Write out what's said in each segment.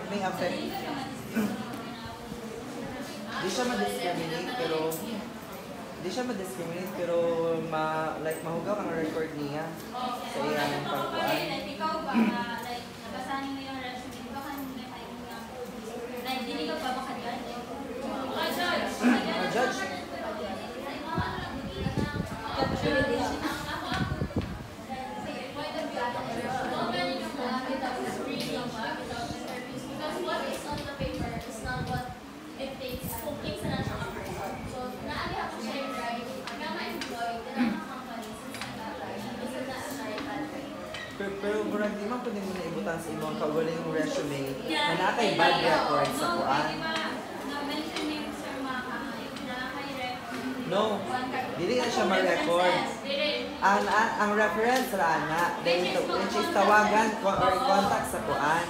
may affect. Di siya ma-discriminate pero like mahugaw ang record niya sa iyang pagkuhan. Ikaw ba like nabasahin mo yung resume baka like dili ka pa maka-judge? Judge. Pero murag di man pwede mo na ibutan sa imong kaugaling resume na nakay bad record sa kuan. No, dili na siya ma-record. Ang reference ra na which is tawagan or contact sa kuan.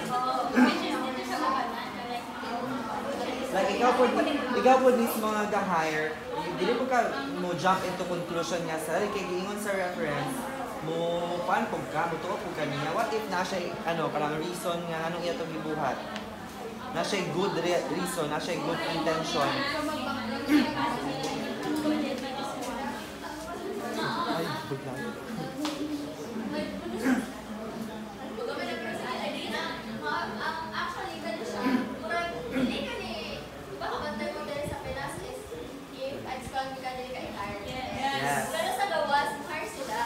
Like ikaw po mismo nga ga-hire, dili mo ka mo jump into conclusion nga sa kay giingon sa reference mo paano pag ka mo tuwa pag kaniya. What if na siya parang reason nga anong iya to gibuhat? Na siya good reason, na siya good intention. Ay, bigla. Pero sa gawas, hire sila.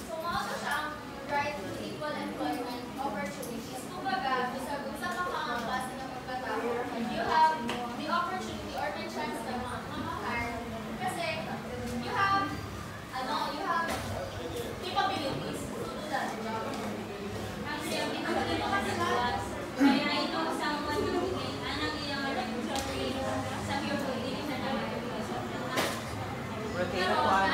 So, mga ka siya ang right to equal employment opportunities. Kumbaga, sa kakangkas na pagkatao, you have the opportunity or the chance na makahire. Kasi, you have capabilities to do that job. Kasi ang ito kasi was, kaya ito someone who anang iyang training sa pure hindi na naman. Pero kuan.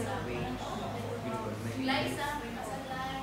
wage. Liza, may masalan.